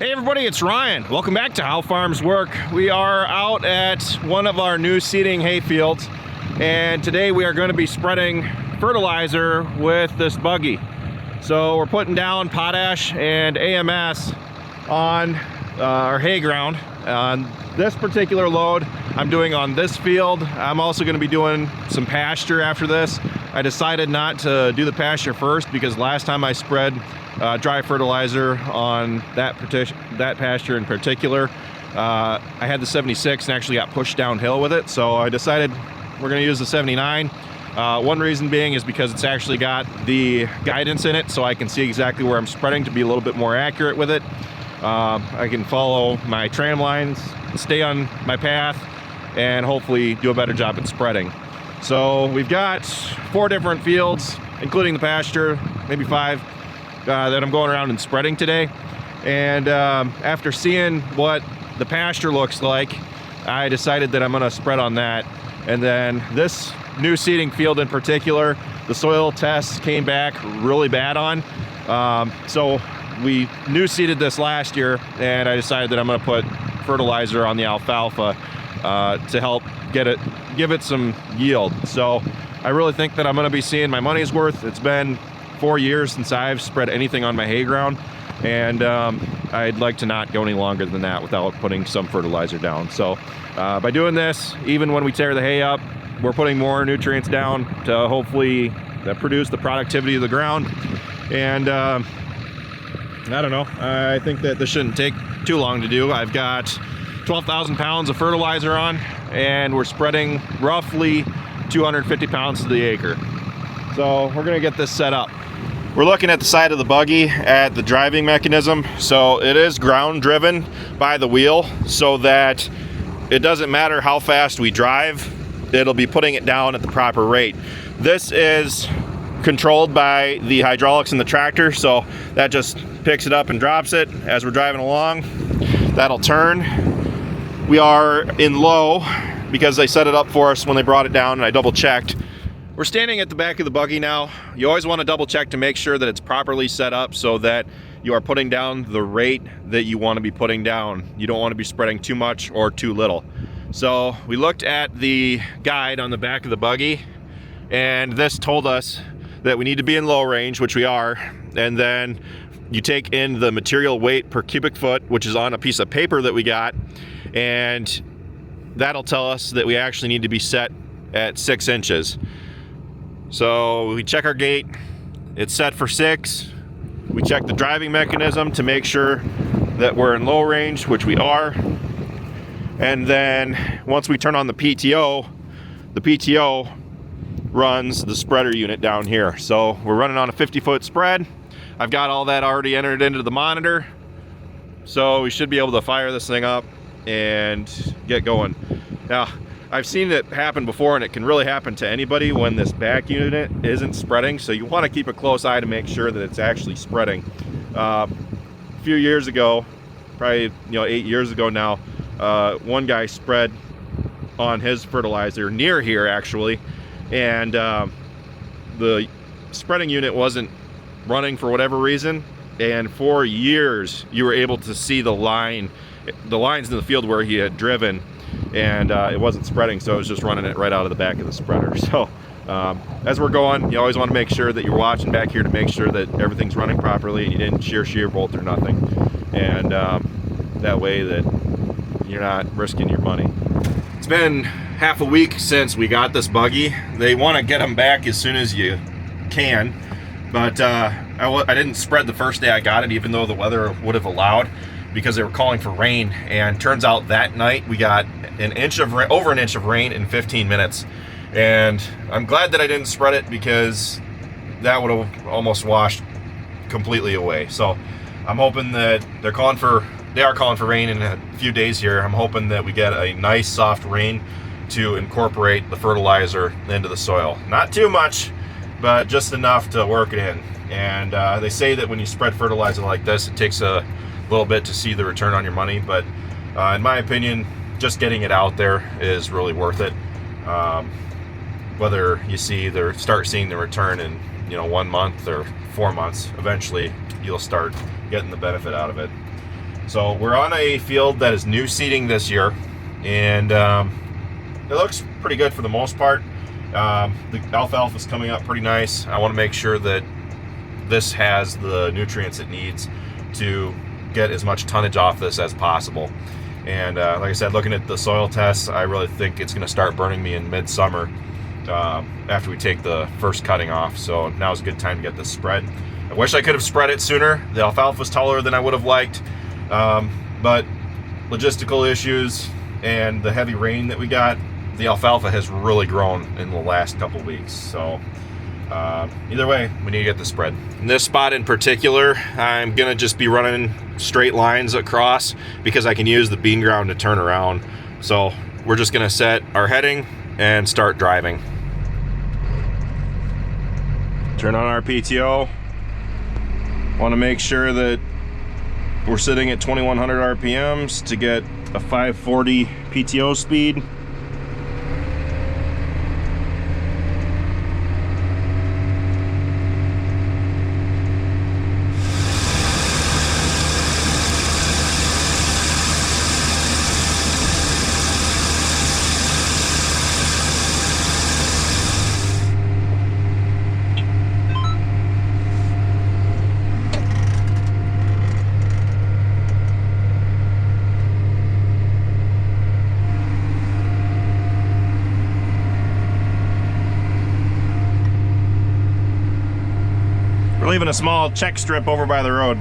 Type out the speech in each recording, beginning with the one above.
Hey everybody, it's Ryan. Welcome back to How Farms Work. We are out at one of our new seeding hay fields, and today we are going to be spreading fertilizer with this buggy. So we're putting down potash and AMS on our hay ground. On this particular load, I'm doing on this field. I'm also going to be doing some pasture after this. I decided not to do the pasture first because last time I spread dry fertilizer on that pasture in particular, I had the 76 and actually got pushed downhill with it. So I decided we're going to use the 79. One reason being is because it's actually got the guidance in it, so I can see exactly where I'm spreading to be a little bit more accurate with it. I can follow my tram lines, stay on my path, and hopefully do a better job at spreading. So we've got 4 different fields, including the pasture, maybe 5, that I'm going around and spreading today. And after seeing what the pasture looks like, I decided that I'm going to spread on that. And then this new seeding field in particular, the soil tests came back really bad on. So we new seeded this last year, and I decided that I'm going to put fertilizer on the alfalfa to help give it some yield. So I really think that I'm going to be seeing my money's worth. It's been 4 years since I've spread anything on my hay ground, and I'd like to not go any longer than that without putting some fertilizer down. So by doing this, even when we tear the hay up, we're putting more nutrients down to hopefully produce the productivity of the ground. And I don't know, I think that this shouldn't take too long to do. I've got 12,000 pounds of fertilizer on, and we're spreading roughly 250 pounds to the acre. So we're gonna get this set up. We're looking at the side of the buggy at the driving mechanism. So it is ground driven by the wheel, so that it doesn't matter how fast we drive, it'll be putting it down at the proper rate. This is controlled by the hydraulics in the tractor, so that just picks it up and drops it as we're driving along. That'll turn. We are in low because they set it up for us when they brought it down, and I double checked. We're standing at the back of the buggy now. You always want to double check to make sure that it's properly set up so that you are putting down the rate that you want to be putting down. You don't want to be spreading too much or too little. So we looked at the guide on the back of the buggy, and this told us that we need to be in low range, which we are, and then you take in the material weight per cubic foot, which is on a piece of paper that we got, and that'll tell us that we actually need to be set at 6 inches. So we check our gate, it's set for 6. We check the driving mechanism to make sure that we're in low range, which we are. And then once we turn on the PTO runs the spreader unit down here. So we're running on a 50-foot spread. I've got all that already entered into the monitor. So we should be able to fire this thing up and get going. Now, I've seen it happen before, and it can really happen to anybody when this back unit isn't spreading. So you want to keep a close eye to make sure that it's actually spreading. A few years ago, probably 8 years ago now, one guy spread on his fertilizer near here actually, and the spreading unit wasn't running for whatever reason, and for years you were able to see the lines in the field where he had driven, and it wasn't spreading, so it was just running it right out of the back of the spreader. So as we're going, you always want to make sure that you're watching back here to make sure that everything's running properly and you didn't shear bolt or nothing, and that way that you're not risking your money. It's been half a week since we got this buggy. They want to get them back as soon as you can, but I didn't spread the first day I got it, even though the weather would have allowed, because they were calling for rain. And turns out that night we got over an inch of rain in 15 minutes. And I'm glad that I didn't spread it, because that would have almost washed completely away. So I'm hoping that they are calling for rain in a few days here. I'm hoping that we get a nice soft rain to incorporate the fertilizer into the soil. Not too much, but just enough to work it in. And they say that when you spread fertilizer like this, it takes a little bit to see the return on your money, but in my opinion, just getting it out there is really worth it. Whether you start seeing the return in 1 month or 4 months, eventually you'll start getting the benefit out of it. So we're on a field that is new seeding this year, and it looks pretty good for the most part. The alfalfa is coming up pretty nice. I want to make sure that this has the nutrients it needs to get as much tonnage off this as possible. And like I said, looking at the soil tests, I really think it's going to start burning me in midsummer after we take the first cutting off. So now's a good time to get this spread. I wish I could have spread it sooner. The alfalfa was taller than I would have liked, but logistical issues and the heavy rain that we got, the alfalfa has really grown in the last couple weeks. So either way, we need to get the spread. In this spot in particular, I'm gonna just be running straight lines across because I can use the bean ground to turn around. So we're just gonna set our heading and start driving. Turn on our PTO. Want to make sure that we're sitting at 2100 RPMs to get a 540 PTO speed. We're leaving a small check strip over by the road.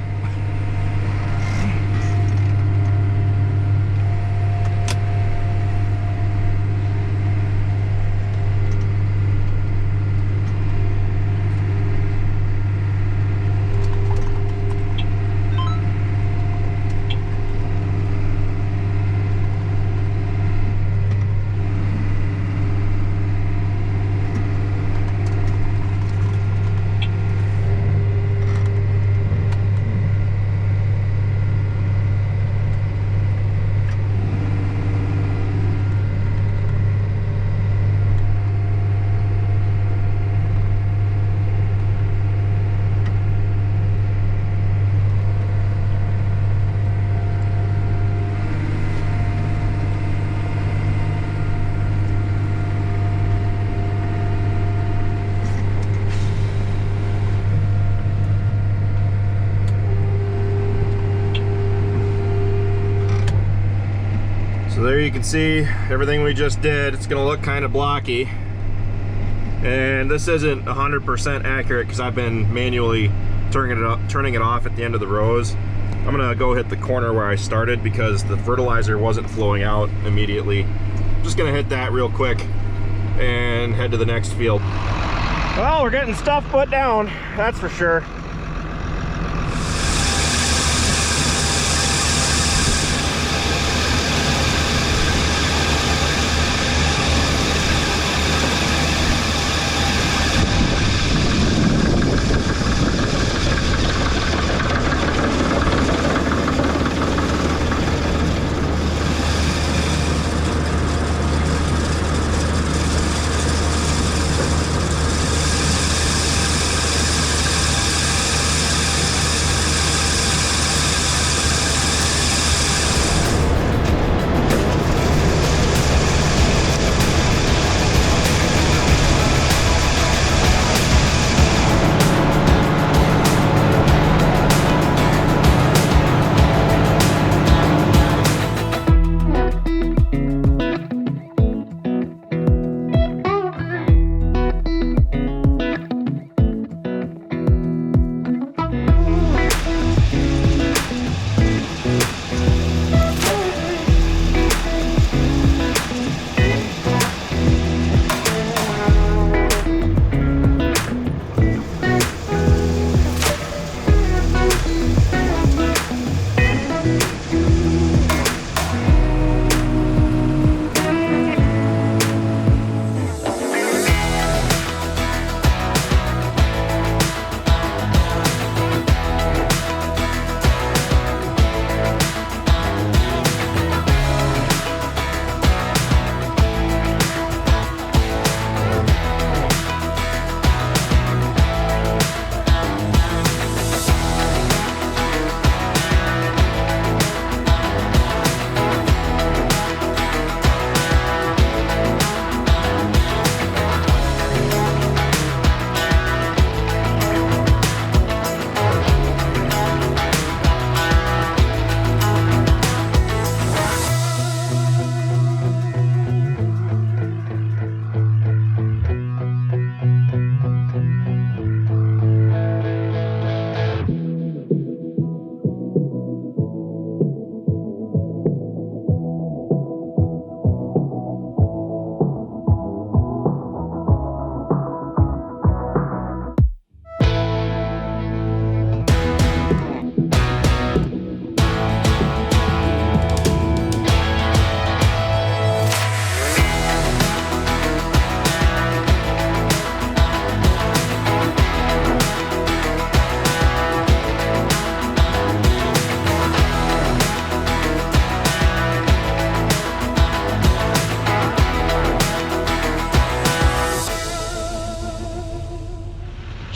So there you can see everything we just did. It's gonna look kind of blocky. And this isn't 100% accurate because I've been manually turning it off at the end of the rows. I'm gonna go hit the corner where I started because the fertilizer wasn't flowing out immediately. I'm just gonna hit that real quick and head to the next field. Well, we're getting stuff put down, that's for sure.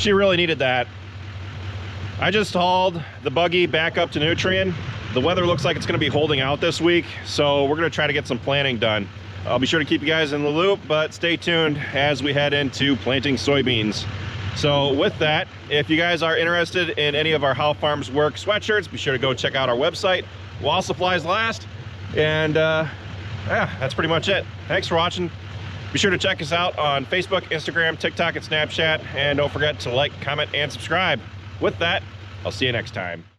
She really needed that. I just hauled the buggy back up to Nutrien. The weather looks like it's going to be holding out this week, so we're going to try to get some planting done. I'll be sure to keep you guys in the loop, but stay tuned as we head into planting soybeans. So with that, if you guys are interested in any of our How Farms Work sweatshirts, be sure to go check out our website, while supplies last. And yeah, that's pretty much it. Thanks for watching. Be sure to check us out on Facebook, Instagram, TikTok, and Snapchat. And don't forget to like, comment, and subscribe. With that, I'll see you next time.